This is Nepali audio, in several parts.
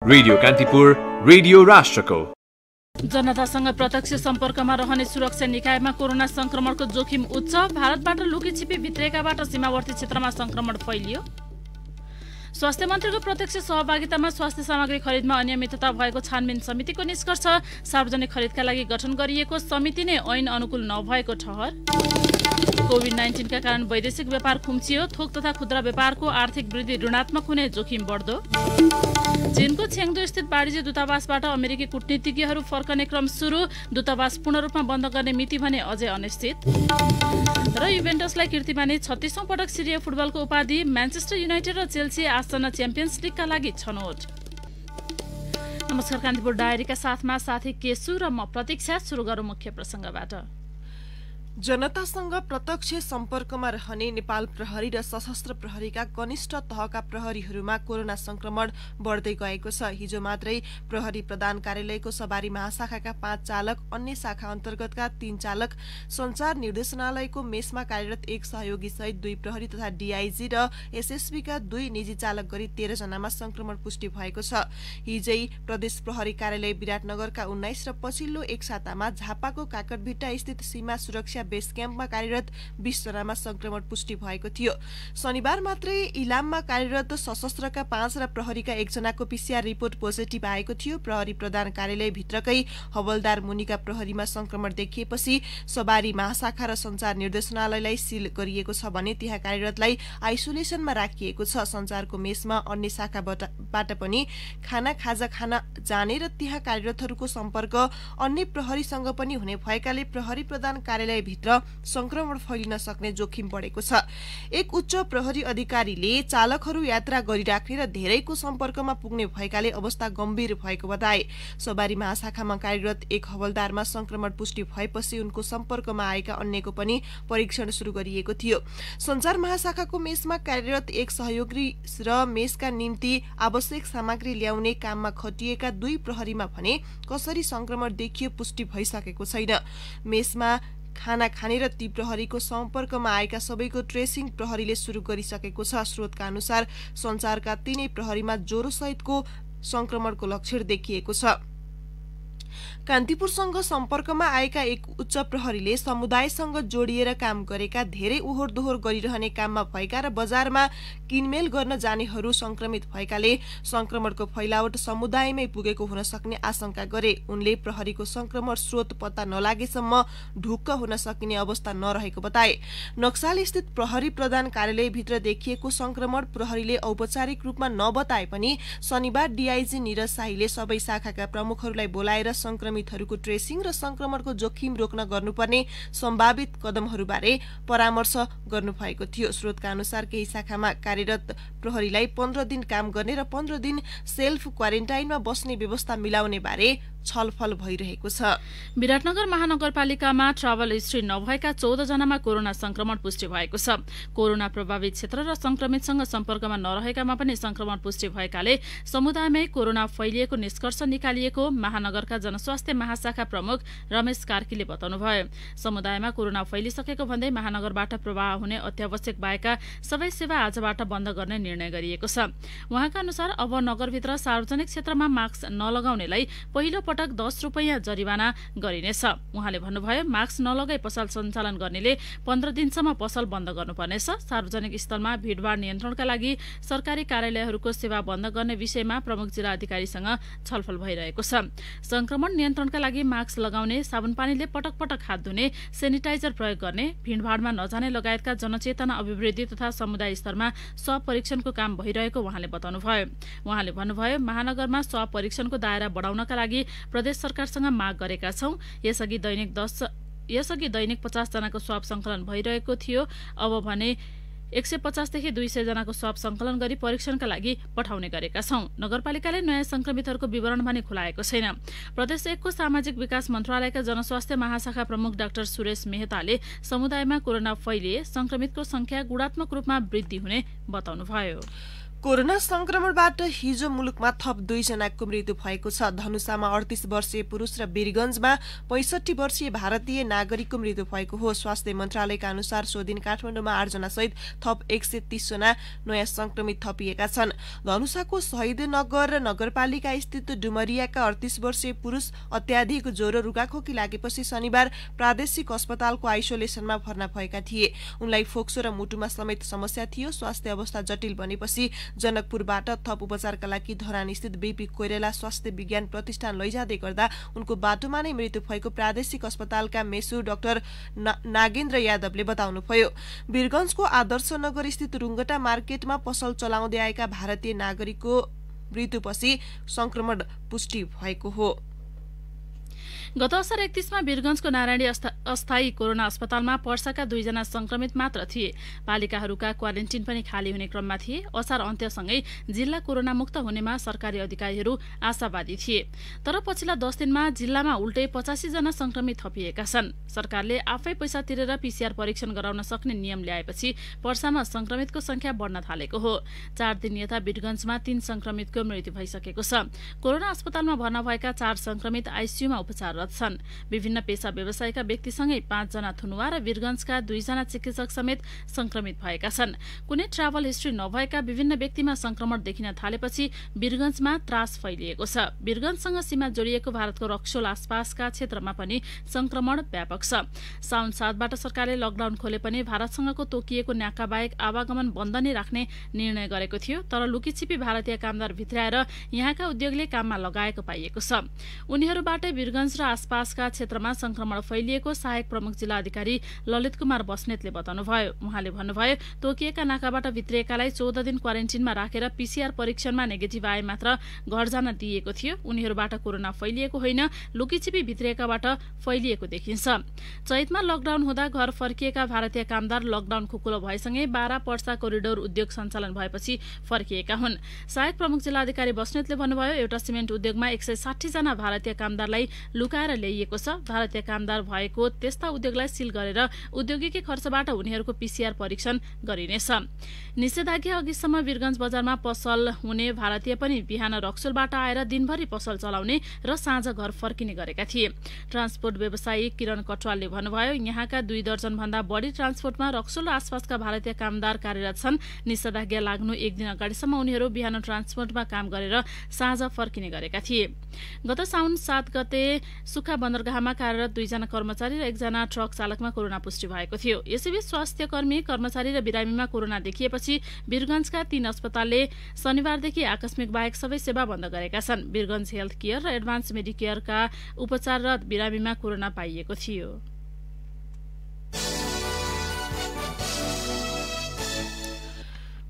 रेडियो कान्तिपुर, रेडियो राष्ट्रको। जनतासँग प्रत्यक्ष सम्पर्कमा रहने सुरक्षा निकायमा कोरोना संक्रमणको जोखिम उच्च। भारतबाट लुकीछिपी भित्रिएकाबाट सीमावर्ती क्षेत्रमा संक्रमण फैलियो। स्वास्थ्य मन्त्रीको प्रत्यक्ष सहभागितामा स्वास्थ्य सामग्री खरिदमा अनियमितता भएको छानबिन समितिको निष्कर्ष। सार्वजनिक खरिदका लागि गठन गरिएको समिति नै ऐन अनुकूल नभएको ठहर। कोभिड-19 का कारण वैदेशिक व्यापार खुम्चियो। थोक तथा खुद्रा व्यापारको आर्थिक वृद्धि ऋणात्मक हुने जोखिम बढ्दो। चीनको छेङदू स्थित वाणिज्य दूतावासबाट अमेरिकी कूटनीतिज्ञहरू फर्कने क्रम सुरु। दूतावास पूर्ण रूपमा बन्द गर्ने मिति भने अझै अनिश्चित। र युभेन्टसलाई कीर्तिमानी 36औं पटक सिरिया फुटबलको उपाधि। म्यान्चेस्टर युनाइटेड र चेल्सी आसन्न च्याम्पियन्स लिगका लागि छनौट। नमस्कार, कान्तिपुर डायरीका साथमा साथी केसु र म प्रतीक्षा। सुरु गरौँ मुख्य प्रसंगबाट। जनतासँग प्रत्यक्ष सम्पर्कमा रहने नेपाल प्रहरी र सशस्त्र प्रहरीका कनिष्ठ तहका प्रहरीहरूमा कोरोना संक्रमण बढ्दै गएको छ। हिजो मात्रै प्रहरी प्रधान कार्यालयको सवारी महाशाखाका 5 चालक, अन्य शाखा अन्तर्गतका 3 चालक, संचार निर्देशनालयको मेसमा कार्यरत 1 सहयोगी सहित 2 प्रहरी तथा डीआईजी र एसएसबीका 2 निजी चालक गरी 13 जनामा संक्रमण पुष्टि भएको छ। हिजै प्रदेश प्रहरी कार्यालय विराटनगरका 19 र पछिल्लो एक सातामा झापाको काकटभिट्टा स्थित सीमा सुरक्षा बेस क्याम्पमा कार्यरत 20 जनामा संक्रमण पुष्टि भएको थियो। शनिबार मात्रै इलाममा कार्यरत सशस्त्रका 5 र प्रहरीका 1 जनाको पीसीआर रिपोर्ट पोजिटिभ आएको थियो। प्रहरी प्रधान कार्यालय भित्रकै हवलदार मुनिका प्रहरीमा संक्रमण देखिएपछि सवारी महाशाखा र संचार निर्देशनालयलाई सील गरिएको छ भने त्यहाँ कार्यरतलाई आइसोलेसनमा राखिएको छ। संचारको मेसमा अन्य शाखाबाट पनि खाजा खान जाने र त्यहाँ कार्यरतहरूको सम्पर्क अन्य प्रहरीसँग पनि हुने भएकाले प्रहरी प्रधान कार्यालय भित्र संक्रमण फैलिन सक्ने जोखिम बढेको छ। एक उच्च प्रहरी अधिकारीले चालकहरू यात्रा गरिराख्ने र धेरैको सम्पर्कमा पुग्ने भएकाले अवस्था गम्भीर भएको बताए। सवारी महाशाखामा कार्यरत एक हवलदारमा संक्रमण पुष्टि भएपछि उनको सम्पर्कमा आएका अन्यको पनि परीक्षण सुरु गरिएको थियो। संचार महाशाखाको मेसमा कार्यरत एक सहयोगी र मेसका निम्ति आवश्यक सामग्री ल्याउने काममा खटिएका 2 प्रहरीमा भने कसरी संक्रमण देखियो पुष्टि भइसकेको छैन। मेसमा खाना खाने र ती प्रहरीको सम्पर्कमा आएका सबैको ट्रेसिङ प्रहरीले सुरु गरिसकेको छ। स्रोतका अनुसार संचारका 3 प्रहरीमा ज्वरो सहितको संक्रमणको लक्षण देखिएको छ। कान्तिपुरसँग सम्पर्कमा आएका एक उच्च प्रहरीले समुदायसँग जोडिएर काम गरेका, धेरै ओहोर दोहोर गरिरहने काममा भएका र बजारमा किनमेल गर्न जानेहरू संक्रमित भएकाले संक्रमणको फैलावट समुदायमै पुगेको हुन सक्ने आशंका गरे। उनले प्रहरीको संक्रमण स्रोत पत्ता नलागेसम्म ढुक्क हुन सकिने अवस्था नरहेको बताए। नक्साल स्थित प्रहरी प्रधान कार्यालयभित्र देखिएको संक्रमण प्रहरीले औपचारिक रूपमा नबताए पनि शनिबार डीआईजी निरज शाहीले सबै शाखाका प्रमुखहरूलाई बोलाएर संक्रमितहरूको ट्रेसिङ र संक्रमणको जोखिम रोक्न गर्नुपर्ने सम्भावित कदमहरूबारे परामर्श गर्नुभएको थियो। स्रोतका अनुसार केही शाखामा कार्यरत प्रहरीलाई 15 दिन काम गर्ने र 15 दिन सेल्फ क्वारेन्टाइनमा बस्ने व्यवस्था मिलाउने बारे छलफल भइरहेको छ। विराटनगर महानगरपालिकामा ट्राभल हिस्ट्री नभएका 14 जनामा कोरोना संक्रमण पुष्टि भएको छ। कोरोना प्रभावित क्षेत्र र संक्रमितसँग सम्पर्कमा नरहेकामा पनि संक्रमण पुष्टि भएकाले समुदायमै कोरोना फैलिएको निष्कर्ष निकालिएको महानगरका जनस्वास्थ्य महाशाखा प्रमुख रमेश कार्कीले बताउनुभयो। समुदायमा कोरोना फैलिसकेको भन्दै महानगरबाट प्रवाह हुने अत्यावश्यक बाहेका सबै सेवा आजबाट बन्द गर्ने निर्णय गरिएको छ। उहाँका अनुसार अब नगरभित्र सार्वजनिक क्षेत्रमा मास्क नलगाउनेलाई पहिलो पटक 10 रुपैयाँ जरिवाना गरिनेछ। उहाँले भन्नुभयो, मास्क नलगाई पसल सञ्चालन गर्नेले 15 दिनसम्म पसल बन्द गर्नुपर्नेछ। सार्वजनिक स्थलमा भीड़भाड़ नियन्त्रणका लागि सरकारी कार्यालयहरूको सेवा बन्द गर्ने विषयमा प्रमुख जिल्ला अधिकारीसँग छलफल भइरहेको छ। संक्रमण नियन्त्रणका लागि मास्क लगाउने, साबुन पानीले पटक पटक हात धुने, सेनिटाइजर प्रयोग गर्ने, भीड़भाड़मा नजाने लगायतका जनचेतना अभिवृद्धि तथा समुदाय स्तरमा स्वाब परीक्षणको काम भइरहेको उहाँले बताउनुभयो। उहाँले भन्नुभयो, महानगरमा स्वाब परीक्षणको दायरा बढाउनका लागि प्रदेश सरकारसँग माग गरेका छौं। यसअघि दैनिक 50 जनाको स्वाब संकलन भइरहेको थियो। अब भने 150 देखि 200 जनाको स्वाब संकलन गरी परीक्षणका लागि पठाउने गरेका छौं। नगरपालिकाले नयाँ संक्रमितहरूको विवरण भने खुलाएको छैन। प्रदेश 1 को सामाजिक विकास मन्त्रालयका जनस्वास्थ्य महाशाखा प्रमुख डाक्टर सुरेश मेहताले समुदायमा कोरोना फैलिए संक्रमितको संख्या गुणात्मक रूपमा वृद्धि हुने बताउनुभयो। कोरोना संक्रमणबाट हिजो मुलुकमा थप 2 जनाको मृत्यु भएको छ। धनुषामा 38 वर्षीय पुरुष र वीरगञ्जमा 65 वर्षीय भारतीय नागरिकको मृत्यु भएको हो। स्वास्थ्य मन्त्रालयका अनुसार सो दिन काठमाडौँमा 8 जना सहित थप 130 जना नयाँ संक्रमित थपिएका छन्। धनुषाको शहीदनगर नगरपालिका स्थित डुमरियाका 38 वर्षीय पुरुष अत्याधिक ज्वरो रुगाखोकी लागेपछि शनिबार प्रादेशिक अस्पतालको आइसोलेसनमा भर्ना भएका थिए। उनलाई फोक्सो र मुटुमा समेत समस्या थियो। स्वास्थ्य अवस्था जटिल बनेपछि जनकपुरबाट थप उपचारका लागि धरान स्थित बीपी कोइराला स्वास्थ्य विज्ञान प्रतिष्ठान लैजाँदै गर्दा उनको बाटोमा नै मृत्यु भएको प्रादेशिक अस्पतालका मेसु डाक्टर नागेन्द्र यादवले बताउनुभयो। वीरगञ्जको आदर्श नगर स्थित रुङ्गटा मार्केटमा पसल चलाउँदै आएका भारतीय नागरिकको मृत्युपछि संक्रमण पुष्टि भएको हो। गत असार 31 मा वीरगञ्जको नारायणी अस्थायी कोरोना अस्पतालमा वर्षका 2 जना संक्रमित मात्र थिए। पालिकाहरूका क्वारेन्टिन पनि खाली हुने क्रममा थिए। असार अन्त्यसँगै जिल्ला कोरोना मुक्त हुनेमा सरकारी अधिकारीहरू आशावादी थिए। तर पछिल्ला 10 दिनमा जिल्लामा उल्टै 85 जना संक्रमित थपिएका छन्। सरकारले आफै पैसा तिरेर पीसीआर परीक्षण गराउन सक्ने नियम ल्याएपछि पर्सामा संक्रमितको संख्या बढ्न थालेको हो। 4 दिन यता वीरगञ्जमा 3 संक्रमितको मृत्यु भइसकेको छ। कोरोना अस्पतालमा भर्ना भएका 4 संक्रमित आइसियूमा उपचार छन्। विभिन्न पेशा व्यवसायका व्यक्तिसँगै 5 जना थुनुवा र वीरगञ्जका 2 जना चिकित्सक समेत संक्रमित भएका छन्। कुनै ट्राभल हिस्ट्री नभएका विभिन्न व्यक्तिमा संक्रमण देखिन थालेपछि वीरगञ्जमा त्रास फैलिएको छ। वीरगञ्जसँग सीमा जोडिएको भारतको रक्सोल आसपासका क्षेत्रमा पनि संक्रमण व्यापक छ। साउन 7 बाट सरकारले लकडाउन खोले पनि भारतसँगको तोकिएको नाका बाहेक आवागमन बन्द नै राख्ने निर्णय गरेको थियो। तर लुकीछिपी भारतीय कामदार भित्राएर यहाँका उद्योगले काममा लगाएको पाइएको छ। उनीहरूबाटै वीरगञ्ज र आसपासका क्षेत्रमा संक्रमण फैलिएको सहायक प्रमुख जिल्ला अधिकारी ललित कुमार बस्नेतले बताउनुभयो। उहाँले भन्नुभयो, तोकिएका नाकाबाट भित्रिएकालाई 14 दिन क्वारेन्टिनमा राखेर पीसीआर परीक्षणमा नेगेटिभ आए मात्र घर जान दिइएको थियो। उनीहरूबाट कोरोना फैलिएको होइन, लुकीछिपी भित्रिएकाबाट फैलिएको देखिन्छ। चैतमा लकडाउन हुँदा घर फर्किएका भारतीय कामदार लकडाउन खुकुलो भएसँगै 12 पर्सा कोरिडोर उद्योग सञ्चालन भएपछि फर्किएका हुन्। सहायक प्रमुख जिल्ला अधिकारी बस्नेतले भन्नुभयो, एउटा सिमेन्ट उद्योगमा 160 जना भारतीय कामदारलाई लुकाएर ल्याइएको छ। भारतीय कामदार भएको त्यस्ता उद्योगलाई सील गरेर उद्योगिकी खर्चबाट उनीहरूको पीसीआर परीक्षण गरिनेछ। निषेधाज्ञा अघिसम्म वीरगञ्ज बजारमा पसल हुने भारतीय पनि बिहान रक्सोलबाट आएर दिनभरि पसल चलाउने र साँझ घर फर्किने गरेका थिए। ट्रान्सपोर्ट व्यवसायी किरण कटवालले भन्नुभयो, यहाँका 2 दर्जन भन्दा बढी ट्रान्सपोर्टमा रक्सोल र आसपासका भारतीय कामदार कार्यरत छन्। निषेधाज्ञा लाग्नु 1 दिन अगाडिसम्म उनीहरू बिहान ट्रान्सपोर्टमा काम गरेर साँझ फर्किने गरेका थिए। गत साउन 7 गते सुखा बन्दरगाहमा कार्यरत 2 जना कर्मचारी र 1 जना ट्रक चालकमा कोरोना पुष्टि भएको थियो। यसैबीच स्वास्थ्य कर्मी, कर्मचारी र बिरामीमा कोरोना देखिएपछि वीरगञ्जका 3 अस्पतालले शनिबारदेखि आकस्मिक बाहेक सबै सेवा बन्द गरेका छन्। वीरगञ्ज हेल्थ केयर र एडभान्स मेडिकेयरका उपचाररत बिरामीमा कोरोना पाइएको थियो।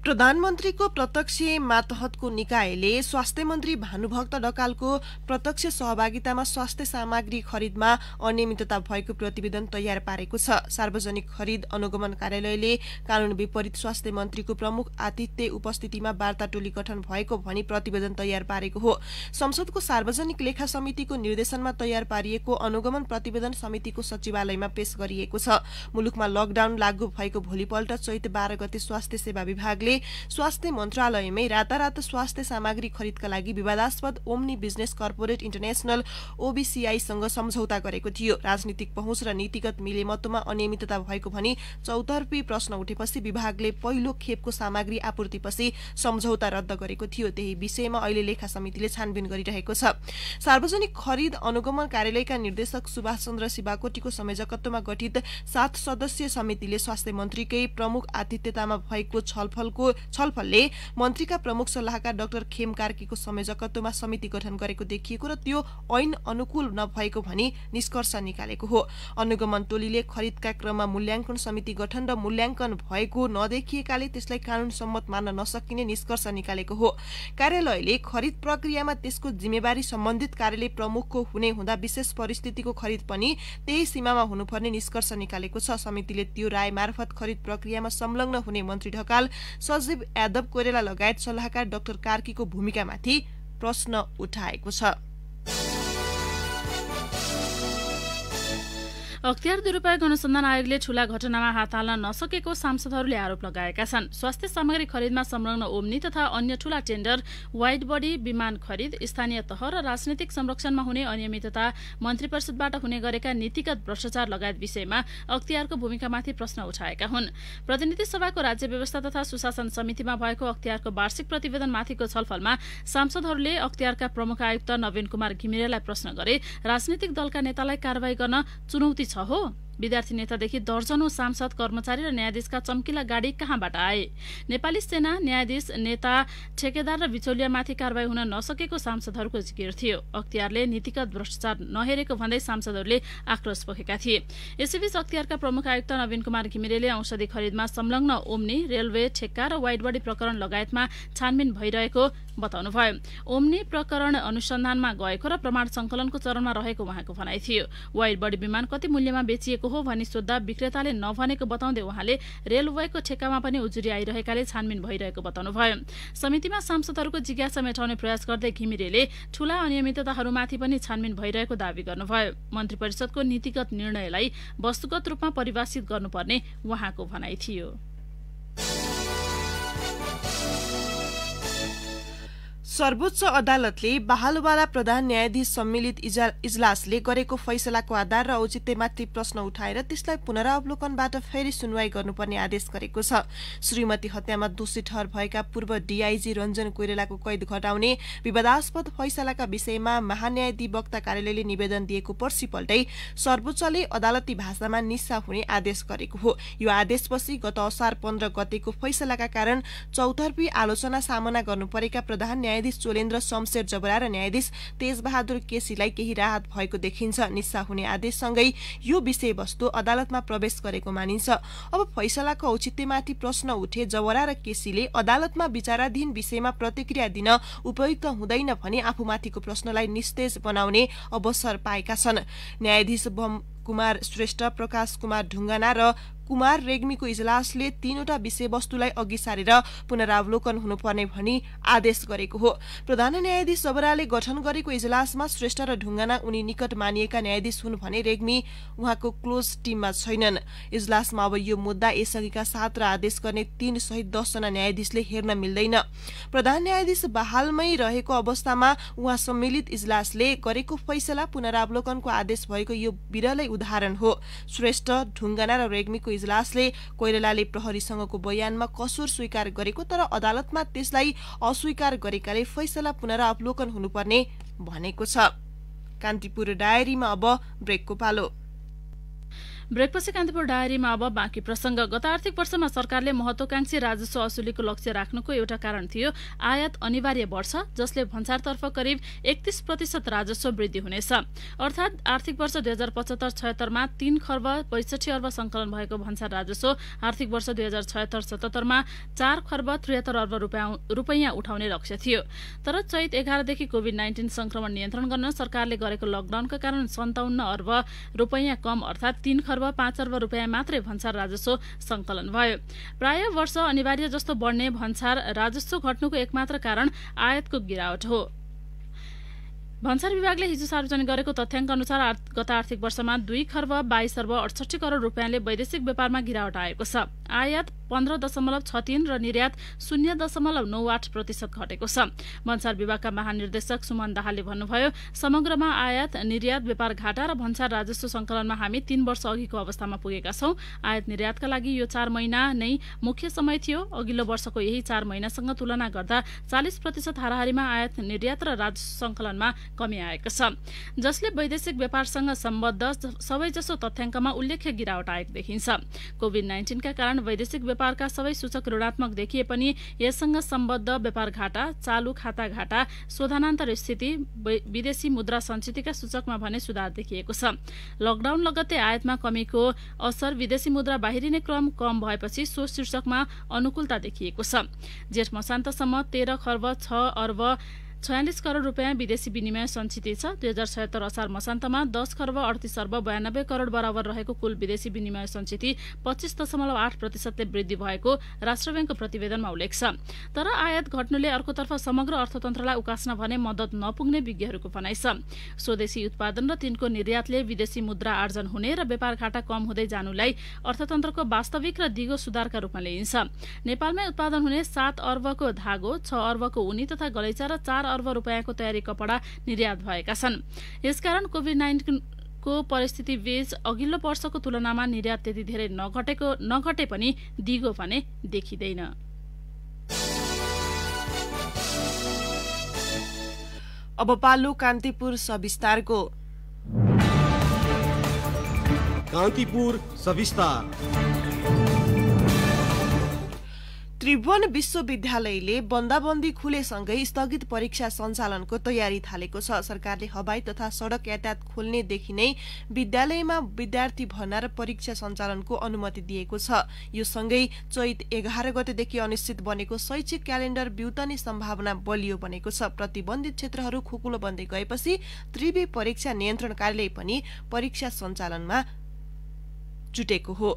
प्रधानमन्त्रीको प्रत्यक्ष मातहतको निकायले स्वास्थ्य मन्त्री भानुभक्त ढकालको प्रत्यक्ष सहभागितामा स्वास्थ्य सामग्री खरिदमा अनियमितता भएको प्रतिवेदन तयार पारेको छ। सार्वजनिक खरिद अनुगमन कार्यालयले कानून विपरीत स्वास्थ्य मन्त्रीको प्रमुख आतिथ्य उपस्थितिमा वार्ता टोली गठन भएको भनी प्रतिवेदन तयार पारेको हो। संसदको सार्वजनिक लेखा समितिको निर्देशनमा तयार पारिएको अनुगमन प्रतिवेदन समितिको सचिवालयमा पेश गरिएको छ। मुलुकमा लकडाउन लागू भएको भोलिपल्ट चैत 12 गते स्वास्थ्य सेवा विभागले स्वास्थ्य मन्त्रालयमै रातारात स्वास्थ्य सामग्री खरिदका लागि विवादास्पद ओम्नी बिजनेस कर्पोरेट इन्टरनेशनल ओबीसीआईसँग सम्झौता गरेको थियो। राजनीतिक पहुँच र नीतिगत मिलेमतोमा अनियमितता भएको भनी चौतर्फी प्रश्न उठेपछि विभागले पहिलो खेपको सामग्री आपूर्तिपछि सम्झौता रद्द गरेको थियो। त्यही विषयमा अहिले लेखा समितिले छानबिन गरिरहेको छ। सार्वजनिक खरिद अनुगमन कार्यालयका निर्देशक सुभाष चन्द्र शिवाकोटीको संयोजकत्वमा गठित 7 सदस्यीय समितिले स्वास्थ्य मन्त्रीकै प्रमुख आतिथ्यतामा भएको छलफलले मन्त्रीका प्रमुख सल्लाहकार डाक्टर खेम कार्कीको संयोजकत्वमा समिति गठन गरेको देखिएको र त्यो ऐन अनुकूल नभएको भनी निष्कर्ष निकालेको हो। अनुगमन टोलीले खरिदका क्रममा मूल्याङ्कन समिति गठन र मूल्याङ्कन भएको नदेखिएकाले त्यसलाई कानून सम्मत मान्न नसकिने निष्कर्ष निकालेको हो। कार्यालयले खरिद प्रक्रियामा त्यसको जिम्मेवारी सम्बन्धित कार्यालय प्रमुखको हुने हुँदा विशेष परिस्थितिको खरिद पनि त्यही सीमामा हुनुपर्ने निष्कर्ष निकालेको छ। समितिले त्यो राय मार्फत खरिद प्रक्रियामा संलग्न हुने मन्त्री ढकाल, सचिव यादव कोइराला लगायत सल्लाहकार डाक्टर कार्कीको भूमिकामाथि प्रश्न उठाएको छ। अख्तियार दुरुपयोग अनुसन्धान आयोगले ठूला घटनामा हात हाल्न नसकेको सांसदहरूले आरोप लगाएका छन्। स्वास्थ्य सामग्री खरिदमा संलग्न ओम्नी तथा अन्य ठूला टेन्डर, वाइड बडी विमान खरिद, स्थानीय तह र राजनीतिक संरक्षणमा हुने अनियमितता, मन्त्री परिषदबाट हुने गरेका नीतिगत भ्रष्टाचार लगायत विषयमा अख्तियारको भूमिकामाथि प्रश्न उठाएका हुन्। प्रतिनिधि सभाको राज्य व्यवस्था तथा सुशासन समितिमा भएको अख्तियारको वार्षिक प्रतिवेदनमाथिको छलफलमा सांसदहरूले अख्तियारका प्रमुख आयुक्त नवीन कुमार घिमिरेलाई प्रश्न गरे, राजनीतिक दलका नेतालाई कारबाही गर्न चुनौती छ हो? विद्यार्थी नेतादेखि दर्जनौं सांसद, कर्मचारी र न्यायाधीशका चम्किला गाडी कहाँबाट आए? नेपाली सेना, न्यायाधीश, नेता, ठेकेदार र बिचौलियामाथि कारबाही हुन नसकेको सांसदहरूको जिकिर थियो। अख्तियारले नीतिगत भ्रष्टाचार नहेरेको भन्दै सांसदहरूले आक्रोश पोखेका थिए। यसैबीच अख्तियारका प्रमुख आयुक्त नवीन कुमार घिमिरेले औषधि खरिदमा संलग्न ओम्नी, रेलवे, ठेक्का र वाइड बडी प्रकरण लगायतमा छानबिन भइरहेको बताउनुभयो। ओम्नी प्रकरण अनुसन्धानमा गएको र प्रमाण संकलनको चरणमा रहेको उहाँको भनाइ थियो। वाइड बडी विमान कति मूल्यमा बेचिएको हो भनी सोध्दा विक्रेताले नभनेको बताउँदै उहाँले रेलवेको ठेक्कामा पनि उजुरी आइरहेकाले छानबिन भइरहेको बताउनुभयो। समितिमा सांसदहरूको जिज्ञासा मेटाउने प्रयास गर्दै घिमिरेले ठूला अनियमितताहरूमाथि पनि छानबिन भइरहेको दावी गर्नुभयो। मन्त्री परिषदको नीतिगत निर्णयलाई वस्तुगत रूपमा परिभाषित गर्नुपर्ने उहाँको भनाइ थियो। सर्वोच्च अदालतले बहालवाला प्रधान न्यायाधीश सम्मिलित इजलासले गरेको फैसलाको आधार र औचित्यमाथि प्रश्न उठाएर त्यसलाई पुनरावलोकनबाट फेरि सुनवाई गर्नुपर्ने आदेश गरेको छ। श्रीमती हत्यामा दोषी ठहर भएका पूर्व डीआईजी रञ्जन कोइरालाको कैद घटाउने विवादास्पद फैसलाका विषयमा महान्यायाधिवक्ता कार्यालयले निवेदन दिएको पर्सिपल्टै सर्वोच्चले अदालती भाषामा निस्सा हुने आदेश गरेको हो। यो आदेशपछि गत असार 15 गतेको फैसलाका कारण चौतर्फी आलोचना सामना गर्नुपरेका प्रधान न्यायाधीश चोलेन्द्र शमशेर जबरा र न्यायाधीश तेजबहादुर केसीलाई केही राहत भएको देखिन्छ। निस्सा हुने आदेशसँगै यो विषयवस्तु अदालतमा प्रवेश गरेको मानिन्छ। अब फैसलाको औचित्यमाथि प्रश्न उठे जबरा र केसीले अदालतमा विचाराधीन विषयमा प्रतिक्रिया दिन उपयुक्त हुँदैन भने आफूमाथिको प्रश्नलाई निस्तेज बनाउने अवसर पाएका छन्। न्यायाधीश कुमार श्रेष्ठ, प्रकाश कुमार ढुङ्गाना र कुमार रेग्मीको इजलासले तीनवटा विषयवस्तुलाई अघि सारेर पुनरावलोकन हुनुपर्ने भनी आदेश गरेको हो। प्रधान न्यायाधीश जबराले गठन गरेको इजलासमा श्रेष्ठ र ढुङ्गाना उनी निकट मानिएका न्यायाधीश हुन् भने रेग्मी उहाँको क्लोज टिममा छैनन्। इजलासमा अब यो मुद्दा यसअघिका 7 र आदेश गर्ने 3 सहित 10 जना न्यायाधीशले हेर्न मिल्दैन। प्रधान न्यायाधीश बहालमै रहेको अवस्थामा उहाँ सम्मिलित इजलासले गरेको फैसला पुनरावलोकनको आदेश भएको यो विरलै उदाहरण हो। श्रेष्ठ, ढुङ्गाना र रेग्मीको इजलासले कोइरालाले प्रहरीसँगको बयानमा कसुर स्वीकार गरेको तर अदालतमा त्यसलाई अस्वीकार गरेकाले फैसला पुनरावलोकन हुनुपर्ने भनेको छ। कान्तिपुर डायरीमा अब ब्रेकको पालो। ब्रेकपछि कान्तिपुर डायरीमा अब बाँकी प्रसंग। गत आर्थिक वर्षमा सरकारले महत्वाकांक्षी राजस्व असुलीको लक्ष्य राख्नुको एउटा कारण थियो आयात अनिवार्य बढ्छ, जसले भन्सारतर्फ करिब 31% राजस्व वृद्धि हुनेछ। अर्थात् आर्थिक वर्ष 2075-76 मा 3 खर्ब 65 अर्ब संकलन भएको भन्सार राजस्व आर्थिक वर्ष 2076-77 मा 4 खर्ब 73 अर्ब रुपैयाँ उठाउने लक्ष्य थियो। तर चैत 11 देखि कोभिड-19 संक्रमण नियन्त्रण गर्न सरकारले गरेको लकडाउनका कारण 57 अर्ब रुपैयाँ कम अर्थात् 3 खर्ब 5 अर्ब रुपैयाँ मात्रै भन्सार राजस्व संकलन भयो। प्राय वर्ष अनिवार्य जस्तो बढ्ने भन्सार राजस्व घट्नुको एकमात्र कारण आयातको गिरावट हो। भन्सार विभागले हिजो सार्वजनिक गरेको तथ्याङ्क अनुसार गत आर्थिक वर्षमा 2 खर्ब 22 अर्ब 68 करोड रुपियाँले वैदेशिक व्यापारमा गिरावट आएको छ। आयात 15.63 र निर्यात 0.98% घटेको छ। भन्सार विभागका महानिर्देशक सुमन दाहालले भन्नुभयो, समग्रमा आयात निर्यात व्यापार घाटा र भन्सार राजस्व संकलनमा हामी 3 वर्ष अघिको अवस्थामा पुगेका छौं। आयात निर्यातका लागि यो 4 महिना नै मुख्य समय थियो। अघिल्लो वर्षको यही 4 महिनासँग तुलना गर्दा 40% हाराहारीमा आयात निर्यात र राजस्व संकलनमा कमी आएको छ, जसले वैदेशिक व्यापारसँग सम्बद्ध सबैजसो तथ्याङ्कमा उल्लेख्य गिरावट आएको देखिन्छ। कोभिड-19 का कारण वैदेशिक व्यापारका सबै सूचक ऋणात्मक देखिए पनि यससँग सम्बद्ध व्यापार घाटा, चालू खाता घाटा, शोधनान्तर स्थिति, विदेशी मुद्रा सञ्चितका सूचकमा भने सुधार देखिएको छ। लकडाउन लगत्तै आयातमा कमीको असर विदेशी मुद्रा बाहिरिने क्रम कम भएपछि सो शीर्षकमा अनुकूलता देखिएको छ। जेठ मसान्तसम्म 13 खर्ब 6 अर्ब 46 करोड रुपियाँ विदेशी विनिमय सञ्चित छ। 2076 असार मसान्तमा 10 खर्ब 38 अर्ब 92 करोड बराबर रहेको कुल विदेशी विनिमय सञ्चित 25.8% वृद्धि भएको राष्ट्र ब्याङ्कको प्रतिवेदनमा उल्लेख छ। तर आयात घट्नुले अर्कोतर्फ समग्र अर्थतन्त्रलाई उकास्न भने मद्दत नपुग्ने विज्ञहरूको भनाइ छ। स्वदेशी उत्पादन र तिनको निर्यातले विदेशी मुद्रा आर्जन हुने र व्यापार घाटा कम हुँदै जानुलाई अर्थतन्त्रको वास्तविक र दिगो सुधारका रूपमा लिइन्छ। नेपालमै उत्पादन हुने 7 अर्बको धागो, 6 अर्बको उनी तथा गलैँचा र 4 अर्ब रुपियाँको तयारी कपडा निर्यात भएका छन्। यसकारण कोभिड-19 को परिस्थिति बीच अघिल्लो वर्षको तुलनामा निर्यात त्यति धेरै नघटे पनि दिगो भने देखिँदैन। अब पालो कान्तिपुर सविस्तारको। कान्तिपुर सविस्तार। त्रिभुवन विश्वविद्यालयले बन्दाबन्दी खुलेसँगै स्थगित परीक्षा सञ्चालनको तयारी थालेको छ। सरकारले हवाई तथा सड़क यातायात खोल्नेदेखि नै विद्यालयमा विद्यार्थी भर्ना र परीक्षा सञ्चालनको अनुमति दिएको छ। यो सँगै चैत 11 गतेदेखि अनिश्चित बनेको शैक्षिक क्यालेण्डर ब्युतने सम्भावना बलियो बनेको छ। प्रतिबन्धित क्षेत्रहरू खुकुलो बन्दै गएपछि त्रिवी परीक्षा नियन्त्रण कार्यालय पनि परीक्षा सञ्चालनमा जुटेको हो।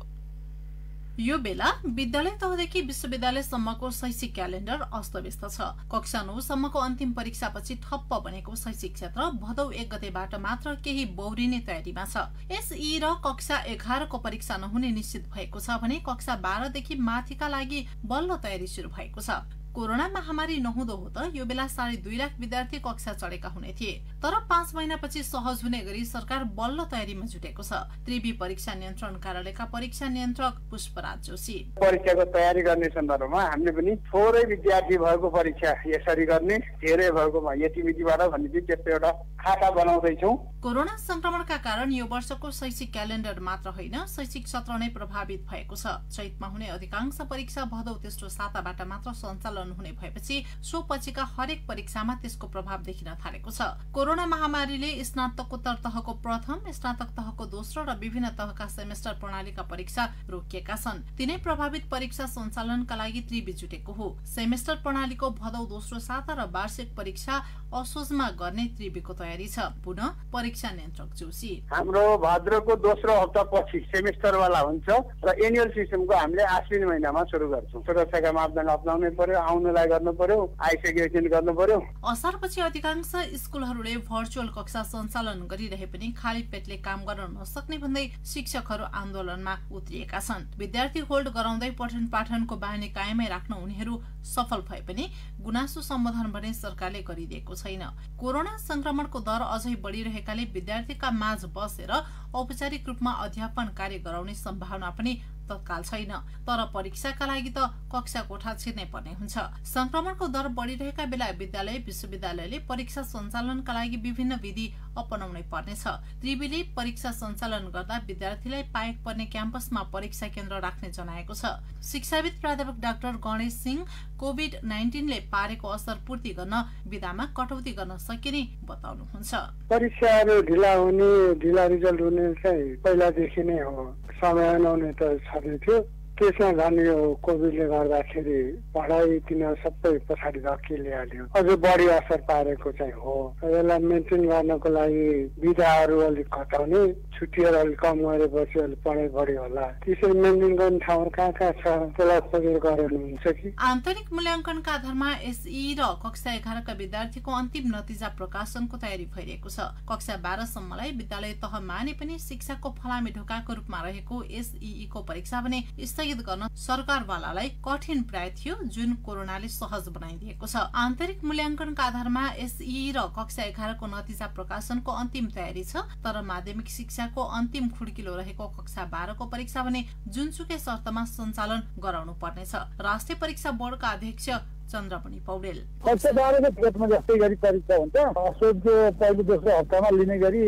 यो बेला विद्यालय तहदेखि विश्वविद्यालयसम्मको शैक्षिक क्यालेण्डर अस्तव्यस्त छ। कक्षा 9 सम्मको अन्तिम परीक्षापछि ठप्प बनेको शैक्षिक क्षेत्र भदौ 1 गतेबाट मात्र केही बौरिने तयारीमा छ। एसई र कक्षा 11 को परीक्षा नहुने निश्चित भएको छ भने कक्षा 12 देखि माथिका लागि बल्ल तयारी सुरु भएको छ। कोरोना महामारी नहुँदो हो त यो बेला 2.5 लाख विद्यार्थी कक्षा चढेका हुने थिए। तर 5 महिनापछि सहज हुने गरी सरकार बल्ल तयारीमा जुटेको छ। त्रिवी परीक्षा नियन्त्रण कार्यालयका परीक्षा नियन्त्रक पुष्पराज जोशी परीक्षाको तयारी गर्ने सन्दर्भमा हामीले पनि थोरै विद्यार्थी भएको परीक्षा यसरी गर्ने, धेरै भएकोमा यति मितिबाट भन्ने चाहिँ त्यस्तो एउटा खाता बनाउँदैछौँ। कोरोना संक्रमणका कारण यो वर्षको शैक्षिक क्यालेण्डर मात्र होइन शैक्षिक सत्र नै प्रभावित भएको छ। चैतमा हुने अधिकांश परीक्षा भदौ तेस्रो साताबाट मात्र सञ्चालन हुने भएपछि सो पछिका हरेक परीक्षामा त्यसको प्रभाव देखिन थालेको छ। कोरोना महामारीले स्नातकोत्तर तहको प्रथम, स्नातक तहको दोस्रो र विभिन्न तहका सेमेस्टर प्रणालीका परीक्षा रोकिएका छन्। तिनै प्रभावित परीक्षा सञ्चालनका लागि त्रिवी जुटेको हो। सेमेस्टर प्रणालीको भदौ दोस्रो साता र वार्षिक परीक्षा असोजमा गर्ने त्रिवीको तयारी छ। पुनः परीक्षा नियन्त्रक जोशी हाम्रो भाद्रको दोस्रो हप्तापछि सेमेस्टरवाला हुन्छ र एनुअल सिस्टमको हामीले आश्विन महिनामा सुरु गर्छौँ। सुरक्षाका मापदण्ड अपनाउनै पर्यो, आउनलाई गर्नु पर्यो, आइसकेपछि गर्नु पर्यो। असारपछि अधिकांश स्कुलहरूले भर्चुअल कक्षा सञ्चालन गरिरहे पनि खाली पेटले काम गर्न नसक्ने भन्दै शिक्षकहरू आन्दोलनमा उत्रिएका छन्। विद्यार्थी होल्ड गराउँदै पठन पाठनको बानी कायमै राख्न उनीहरू सफल भए पनि गुनासो सम्बोधन भने सरकारले गरिदिएको छैन। कोरोना संक्रमणको दर अझै बढ़िरहेकाले विद्यार्थीका माझ बसेर औपचारिक रूपमा अध्यापन कार्य गराउने सम्भावना पनि तत्काल छैन। तर परीक्षाका लागि त कक्षा कोठा छिर्नै पर्ने हुन्छ। संक्रमणको दर बढ़िरहेका बेला विद्यालय विश्वविद्यालयले परीक्षा सञ्चालनका लागि विभिन्न विधि अपनाउनै पर्नेछ। त्रिवीले परीक्षा सञ्चालन गर्दा विद्यार्थीलाई पाएक पर्ने क्याम्पसमा परीक्षा केन्द्र राख्ने जनाएको छ। शिक्षाविद प्राध्यापक डाक्टर गणेश सिंह कोभिड-19 ले पारेको असर पूर्ति गर्न विधामा कटौती गर्न सकिने बताउनुहुन्छ। परीक्षाहरू ढिला हुने, ढिला रिजल्ट हुने चाहिँ पहिलादेखि नै हो। समय नहुने त छँदै थियो। त्यसमा झन् यो कोभिडले गर्दाखेरि पढाइ तिनीहरू सबै पछाडि धकेलिहाल्यो। अझ बढी असर पारेको चाहिँ हो। यसलाई मेन्टेन गर्नको लागि बिदाहरू अलिक घटाउने, छुट्टीहरू अलिक कम गरेपछि अलिक पढाइ बढी होला। त्यसरी मेन्टेन गर्ने ठाउँहरू कहाँ कहाँ छ त्यसलाई खोजेर गर्नुहुन्छ कि? आन्तरिक मूल्याङ्कनका आधारमा एसई र कक्षा 11 का विद्यार्थीको अन्तिम नतिजा प्रकाशनको तयारी भइरहेको छ। कक्षा 12 सम्मलाई विद्यालय तह माने पनि शिक्षाको फलामे ढोकाको रूपमा रहेको एसई को परीक्षा भने स्थगित गर्न सरकारवालालाई कठिन प्राय थियो, जुन कोरोनाले सहज बनाइदिएको छ। आन्तरिक मूल्याङ्कनका आधारमा एसई र कक्षा 11 को नतिजा प्रकाशनको अन्तिम तयारी छ। तर माध्यमिक शिक्षाको अन्तिम खुड्किलो रहेको कक्षा 12 को परीक्षा भने जुनसुकै शर्तमा सञ्चालन गराउनु पर्नेछ। राष्ट्रिय परीक्षा बोर्डका अध्यक्ष चन्द्रमणि पौडेल कक्षा 12 को पेटमा जस्तै गरी परीक्षा हुन्छ। असोजको पहिलो दोस्रो हप्तामा लिने गरी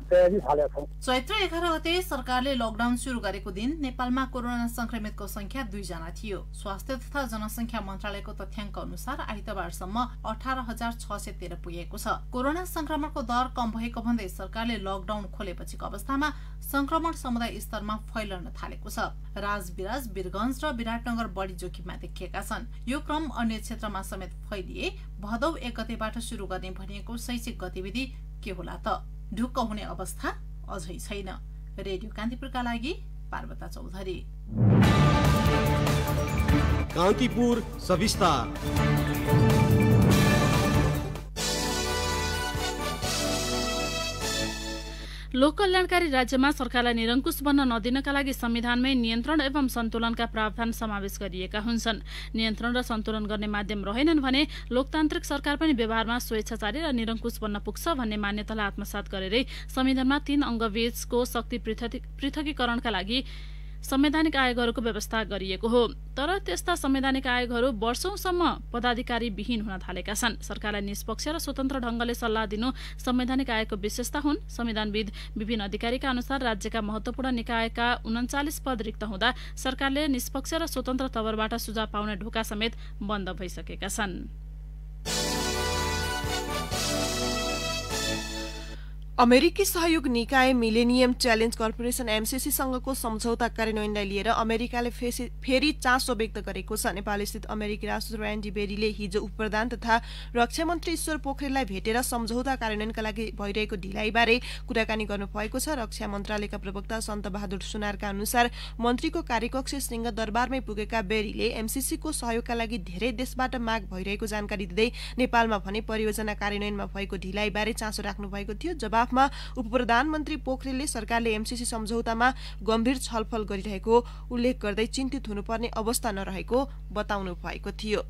तयारी थालेका छौँ। चैत्र 11 गते सरकारले लकडाउन सुरु गरेको दिन नेपालमा कोरोना संक्रमितको संख्या 2 जना थियो। स्वास्थ्य तथा जनसंख्या मन्त्रालयको तथ्याङ्क अनुसार आइतबारसम्म 18,613 पुगेको छ। कोरोना संक्रमणको दर कम भएको भन्दै सरकारले लकडाउन खोलेपछिको अवस्थामा संक्रमण समुदाय स्तरमा फैलन थालेको छ। राजविराज, वीरगञ्ज र विराटनगर बढी जोखिममा देखिएका छन्। यो क्रम अन्य हुने क्षेत्रमा समेत फैलिए भदौ 1 गतेबाट सुरु गर्ने भनिएको शैक्षिक गतिविधि के होला त? ढुक्क हुने अवस्था अझै छैन। रेडियो कान्तिपुरका लागि पार्वता चौधरी। कान्तिपुर सविस्तार। लोक कल्याणकारी राज्यमा सरकारलाई निरङ्कुश बन्न नदिनका लागि संविधानमै नियन्त्रण एवं सन्तुलनका प्रावधान समावेश गरिएका हुन्छन्। नियन्त्रण र सन्तुलन गर्ने माध्यम रहेनन् भने लोकतान्त्रिक सरकार पनि व्यवहारमा स्वेच्छाचारी र निरङ्कुश बन्न पुग्छ भन्ने मान्यतालाई आत्मसात गरेरै संविधानमा 3 अङ्गवीजको शक्ति पृथकीकरणका लागि संवैधानिक आयोगहरूको व्यवस्था गरिएको हो। तर त्यस्ता संवैधानिक आयोगहरू वर्षौंसम्म पदाधिकारी विहीन हुन थालेका छन्। सरकारलाई निष्पक्ष र स्वतन्त्र ढंगले सल्लाह दिनु संवैधानिक आयोगको विशेषता हुन्। संविधानविद विभिन्न अधिकारीका अनुसार राज्यका महत्वपूर्ण निकायका 39 पद रिक्त हुँदा सरकारले निष्पक्ष र स्वतन्त्र तवरबाट सुझाव पाउने ढोका समेत बन्द भइसकेका छन्। अमेरिकी सहयोग निकाय मिलेनियम च्यालेन्ज कर्पोरेसन एमसीसी सँगको सम्झौता कार्यान्वयनलाई लिएर अमेरिकाले फेरि चासो व्यक्त गरेको छ। नेपालस्थित अमेरिकी राष्ट्रदूत ऱ्यान्डी बेरीले हिजो उपप्रधान तथा रक्षा मन्त्री ईश्वर पोखरेललाई भेटेर सम्झौता कार्यान्वयनका लागि भइरहेको ढिलाइबारे कुराकानी गर्नुभएको छ। रक्षा मन्त्रालयका प्रवक्ता सन्त बहादुर सुनारका अनुसार मन्त्रीको कार्यकक्ष सिंहदरबारमै पुगेका बेरीले एमसीसीको सहयोगका लागि धेरै देशबाट माग भइरहेको जानकारी दिँदै नेपालमा भने परियोजना कार्यान्वयनमा भएको ढिलाइबारे चासो राख्नु भएको थियो। जवाफमा उपप्रधानमन्त्री पोखरेलले सरकारले एमसीसी सम्झौतामा गम्भीर छलफल गरिरहेको उल्लेख गर्दै चिन्तित हुनुपर्ने अवस्था नरहेको बताउनु भएको थियो।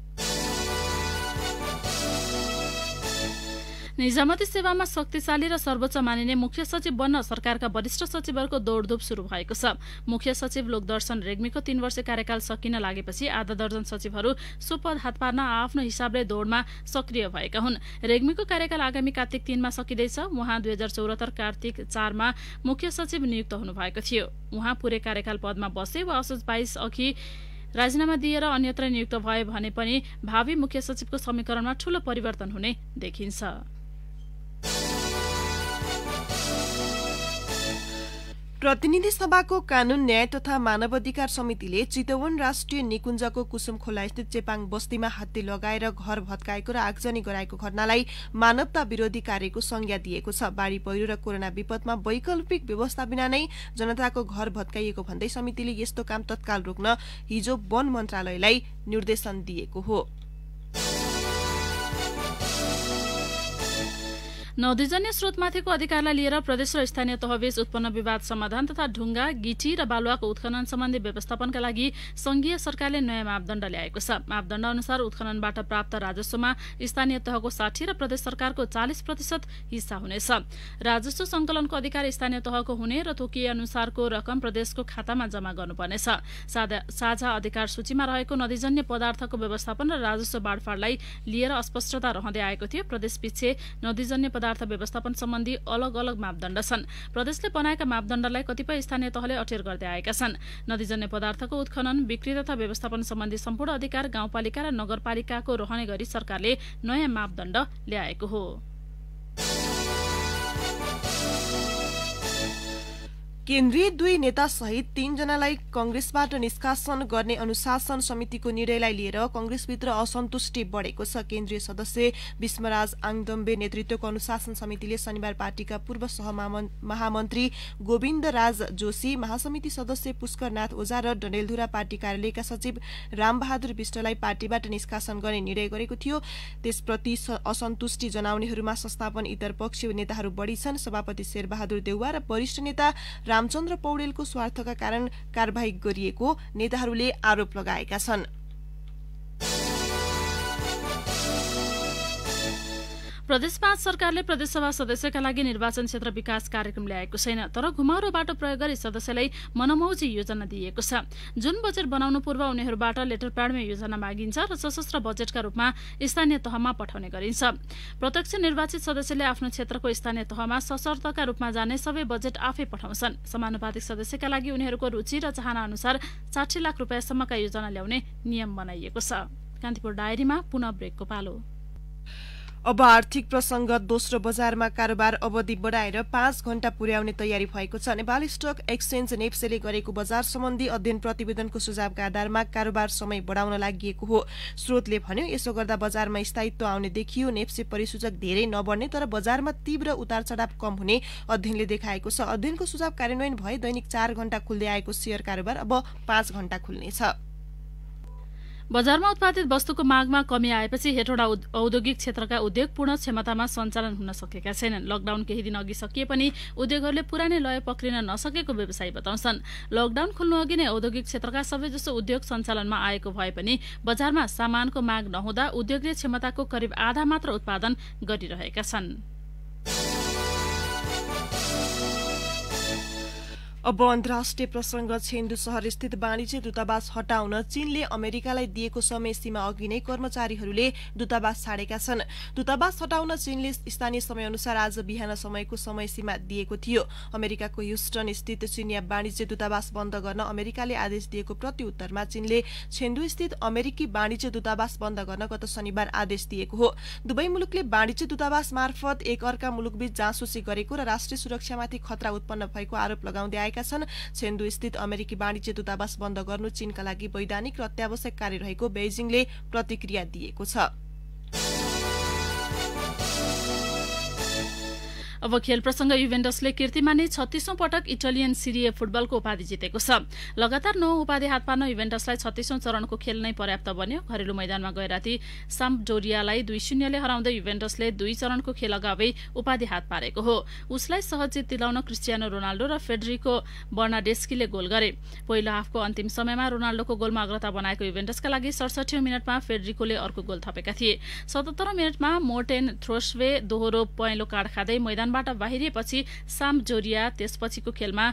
निजामती सेवामा शक्तिशाली र सर्वोच्च मानिने मुख्य सचिव बन्न सरकारका वरिष्ठ सचिवहरूको दौडधुप शुरू भएको छ। मुख्य सचिव लोकदर्शन रेग्मीको 3 वर्ष कार्यकाल सकिन लागेपछि आधा दर्जन सचिवहरू सो पद हात पार्न आफ्नो हिसाबले दौडमा सक्रिय भएका हुन्। रेग्मीको कार्यकाल आगामी कार्तिक 3 मा सकिँदैछ। उहाँ 2074 कार्तिक 4 मा मुख्य सचिव नियुक्त हुनुभएको थियो। उहाँ पूरै कार्यकाल पदमा बसे वा असोज 22 अघि राजीनामा दिएर अन्यत्र नियुक्त भए भने पनि भावी मुख्य सचिवको समीकरणमा ठूलो परिवर्तन हुने देखिन्छ। प्रतिनिधि सभाको कानून न्याय तथा मानवाधिकार समितिले चितवन राष्ट्रिय निकुञ्जको कुसुम खोला स्थित चेपाङ बस्तीमा हात्ती लगाएर घर भत्काएको र आगजनी गराएको घटनालाई मानवता विरोधी कार्यको संज्ञा दिएको छ। बाढी पहिरो र कोरोना विपदमा वैकल्पिक व्यवस्था बिना नै जनताको घर भत्काइएको भन्दै समितिले यस्तो काम तत्काल रोक्न हिजो वन मन्त्रालयलाई निर्देशन दिएको हो। नदीजन्य स्रोतमाथिको अधिकारलाई लिएर प्रदेश र स्थानीय तहबीच उत्पन्न विवाद समाधान तथा ढुङ्गा गिटी र बालुवाको उत्खनन सम्बन्धी व्यवस्थापनका लागि संघीय सरकारले नयाँ मापदण्ड ल्याएको छ। मापदण्ड अनुसार उत्खननबाट प्राप्त राजस्वमा स्थानीय तहको 60 र प्रदेश सरकारको 40% हिस्सा हुनेछ। राजस्व संकलनको अधिकार स्थानीय तहको हुने र तोकिए अनुसारको रकम प्रदेशको खातामा जम्मा गर्नुपर्नेछ। साझा अधिकार सूचीमा रहेको नदीजन्य पदार्थको व्यवस्थापन र राजस्व बाँडफाँडलाई लिएर अस्पष्टता रहँदै आएको थियो। प्रदेशपछि नदीजन्य पदार्थ व्यवस्थापन सम्बन्धी अलग अलग मापदण्ड छन्। प्रदेशले बनाएका मापदण्डलाई कतिपय स्थानीय तहले अटेर गर्दै आएका छन्। नदीजन्य पदार्थको उत्खनन बिक्री तथा व्यवस्थापन सम्बन्धी सम्पूर्ण अधिकार गाउँपालिका र नगरपालिकाको रहने गरी सरकारले नयाँ मापदण्ड ल्याएको हो। केन्द्रीय 2 नेता सहित 3 जनालाई कंग्रेसबाट निष्कासन गर्ने अनुशासन समितिको निर्णयलाई लिएर कंग्रेसभित्र असन्तुष्टि बढेको छ। केन्द्रीय सदस्य विष्मराज आङदम्बे नेतृत्वको अनुशासन समितिले शनिबार पार्टीका पूर्व महामन्त्री गोविन्द राज जोशी, महासमिति सदस्य पुष्करनाथ ओझा र डडेलधुरा पार्टी कार्यालयका सचिव रामबहादुर विष्टलाई पार्टीबाट निष्कासन गर्ने निर्णय गरेको थियो। त्यसप्रति असन्तुष्टि जनाउनेहरूमा संस्थापन इतर पक्षीय नेताहरू बढी छन्। सभापति शेरबहादुर देउवा र वरिष्ठ नेता रामचन्द्र पौडेलको स्वार्थका कारण कारबाही गरिएको नेताहरूले आरोप लगाएका छन्। प्रदेश 5 सरकारले प्रदेशसभा सदस्यका लागि निर्वाचन क्षेत्र विकास कार्यक्रम ल्याएको छैन। तर घुमाउरो बाटो प्रयोग गरी सदस्यलाई मनमौजी योजना दिएको छ। जुन बजेट बनाउनु पूर्व उनीहरूबाट लेटर प्याडमै योजना मागिन्छ र सशस्त्र बजेटका रूपमा स्थानीय तहमा पठाउने गरिन्छ। प्रत्यक्ष निर्वाचित सदस्यले आफ्नो क्षेत्रको स्थानीय तहमा सशर्तका रूपमा जाने सबै बजेट आफै पठाउँछन्। समानुपातिक सदस्यका लागि उनीहरूको रुचि र चाहना अनुसार 60 लाख रुपैयाँसम्मका योजना ल्याउने नियम बनाइएको छ। कान्तिपुर डायरीमा पुनः ब्रेकको पालो। अब आर्थिक प्रसंग दोस्रो बजारमा कारोबार अवधि बढाएर 5 घण्टा पुर्याउने तयारी भएको छ। नेपाल स्टक एक्सचेन्ज नेप्सेले गरेको बजार सम्बन्धी अध्ययन प्रतिवेदनको सुझावका आधारमा कारोबार समय बढाउन लागि हो। स्रोतले भन्यो यसो गर्दा बजारमा स्थायित्व आउने देखियो। नेप्से परिसूचक धेरै नबढ्ने तर बजारमा तीव्र उतार-चढाव कम हुने अध्ययनले देखाएको छ। अध्ययनको सुझाव कार्यान्वयन भए दैनिक 4 घण्टा खुल्दै आएको शेयर कारोबार अब 5 घण्टा खुल्नेछ। बजारमा उत्पादित वस्तुको मागमा कमी आएपछि हेटौडा औद्योगिक क्षेत्रका उद्योग पूर्ण क्षमतामा सञ्चालन हुन सकेका छैनन्। लकडाउन केही दिन अघि सकिए पनि उद्योगहरूले पुरानै लय पक्रिन नसकेको व्यवसायी बताउँछन्। लकडाउन खुल्नु अघि नै औद्योगिक क्षेत्रका सबैजसो उद्योग सञ्चालनमा आएको भए पनि बजारमा सामानको माग नहुँदा उद्योगले क्षमताको करिब आधा मात्र उत्पादन गरिरहेका छन्। अब अन्तर्राष्ट्रिय प्रसंग छेन्दु शहर स्थित वाणिज्य दूतावास हटाउन चीनले अमेरिकालाई दिएको समय सीमा अघि नै कर्मचारीहरूले दूतावास छाडेका छन्। दूतावास हटाउन चीनले स्थानीय समय अनुसार आज बिहान समयको समय सीमा दिएको थियो। अमेरिकाको ह्युस्टन स्थित चीनिया वाणिज्य दूतावास बन्द गर्न अमेरिकाले आदेश दिएको प्रत्युत्तरमा चीनले छेन्दु स्थित अमेरिकी वाणिज्य दूतावास बन्द गर्न गत शनिबार आदेश दिएको हो। दुवै मुलुकले वाणिज्य दूतावास मार्फत एक अर्का मुलुकबीच जाँसूसी गरेको र राष्ट्रिय सुरक्षामाथि खतरा उत्पन्न भएको आरोप लगाउँदै आएका छन्। छेन्दु स्थित अमेरिकी वाणिज्य दूतावास बन्द गर्नु चीनका लागि वैधानिक र अत्यावश्यक कार्य रहेको बेजिङले प्रतिक्रिया दिएको छ। अब खेल प्रसंग युभेन्टसले कीर्तिमानी 36औं पटक इटालियन सिरिए फुटबलको उपाधि जितेको छ। लगातार 9 उपाधि हात पार्न युभेन्टसलाई 36औं चरणको खेल नै पर्याप्त बन्यो। घरेलु मैदानमा गए राति साम्पडोरियालाई 2-0 ले हराउँदै युभेन्टसले 2 चरणको खेल अगावै उपाधि हात पारेको हो। उसलाई सहज जित दिलाउन क्रिस्टियानो रोनाल्डो र फेडरिको बर्नाडेस्कीले गोल गरे। पहिलो हाफको अन्तिम समयमा रोनाल्डोको गोलमा अग्रता बनाएको युभेन्टसका लागि 67औं मिनेटमा फेडरिकोले अर्को गोल थपेका थिए। 77औं मिनेटमा मोर्टेन थ्रोसवे दोहोरो पहेँलो कार्ड खाँदै मैदान बाट बाहिरिएपछि साम्पडोरिया त्यसपछिको खेलमा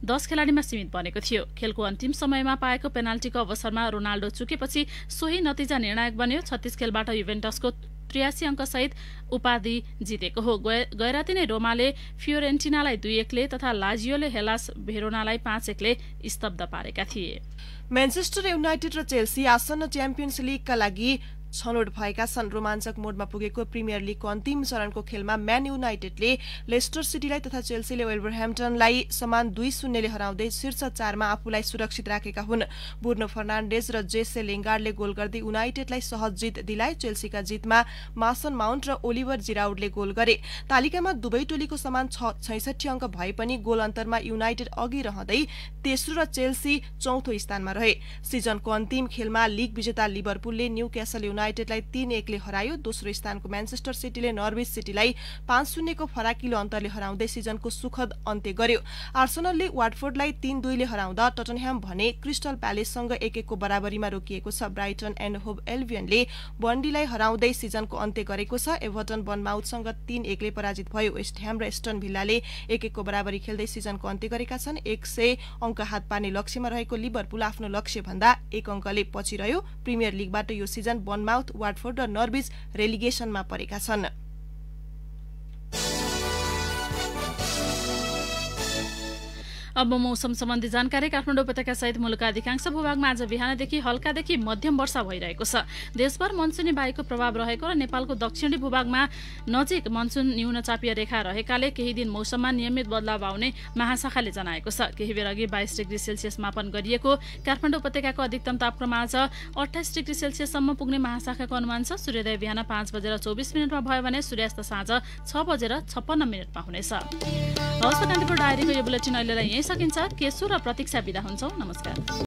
10 खेलाडीमा सीमित बनेको थियो। खेलको अन्तिम समयमा पाएको पेनाल्टीको अवसरमा रोनाल्डो चुकेपछि सोही नतिजा निर्णायक बन्यो। 36 खेलबाट युभेन्टसको 83 अङ्कसहित उपाधि जितेको हो। गैराती नै रोमाले फियोरेन्टिनालाई 2-1 ले तथा लाजियोले हेलास भेरोनालाई 5-1 ले स्तब्ध पारेका थिए। म्यानचेस्टर युनाइटेड र चेल्सी आसन्न च्याम्पियन्स लिगका लागि छनौट भएका छन्। रोमाञ्चक मोडमा पुगेको प्रिमियर लिगको अन्तिम चरणको खेलमा म्यान युनाइटेडले लेस्टर सिटीलाई तथा चेल्सीले वेल्भरह्याम्पटनलाई समान 2-0 ले हराउँदै शीर्ष 4 मा आफूलाई सुरक्षित राखेका हुन्। बुर्नो फर्नान्डेज र जेसे लिंगार्डले गोल गर्दै युनाइटेडलाई सहज जित दिलाए। चेल्सीका जितमा मासन माउन्ट र ओलिभर जिराउडले गोल गरे। तालिकामा दुवै टोलीको समान 66 अङ्क भए पनि गोल अन्तरमा युनाइटेड अघि रहँदै तेस्रो र चेल्सी चौथो स्थानमा रहे। सिजनको अन्तिम खेलमा लिग विजेता लिभरपुलले न्यूक्यासल युनाइटेडलाई 3-1 ले हरायो। दोस्रो स्थानको म्यानचेस्टर सिटीले नर्विच सिटीलाई 5-0 को फराकिलो अन्तरले हराउँदै सिजनको सुखद अन्त्य गर्यो। आर्सेनलले वाटफोर्डलाई 3-2 ले हराउँदा टटनह्याम भने क्रिस्टल प्यालेससँग 1-1 को बराबरीमा रोकिएको छ। ब्राइटन एन्ड होभ एल्बियनले बन्डीलाई हराउँदै सिजनको अन्त्य गरेको छ। एभर्टन बर्नमाउथसँग 3-1 ले पराजित भयो। वेस्ट ह्याम र एस्टन भिल्लाले 1-1 को बराबरी खेल्दै सिजनको अन्त्य गरेका छन्। 100 अङ्क हात पार्ने लक्ष्यमा रहेको लिभरपुल आफ्नो लक्ष्य भन्दा 1 अङ्कले पछि रह्यो। प्रिमियर लिगबाट यो सिजन बर्नमाउथ, वाटफोर्ड र नर्विच रेलिगेसनमा परेका छन्। अब मौसम सम्बन्धी जानकारी। काठमाडौँ उपत्यका सहित मुलुकका अधिकांश भूभागमा आज बिहानदेखि हल्कादेखि मध्यम वर्षा भइरहेको छ। देशभर मनसुनी वायुको प्रभाव रहेको र नेपालको दक्षिणी भूभागमा नजिक मनसुन न्यून चापीय रेखा रहेकाले केही दिन मौसममा नियमित बदलाव आउने महाशाखाले जनाएको छ। केही बेर अघि 22 डिग्री सेल्सियस मापन गरिएको काठमाडौँ उपत्यकाको अधिकतम तापक्रम आज 28 डिग्री सेल्सियससम्म पुग्ने महाशाखाको अनुमान छ। सूर्योदय बिहान 5:24 भयो भने सूर्यास्त साँझ 6:56 हुनेछ। हवस्, कान्तिपुर डायरीको यो बुलेटिन अहिलेलाई यही सकिन्छ। केशु र प्रतीक्षा बिदा हुन्छौं। नमस्कार।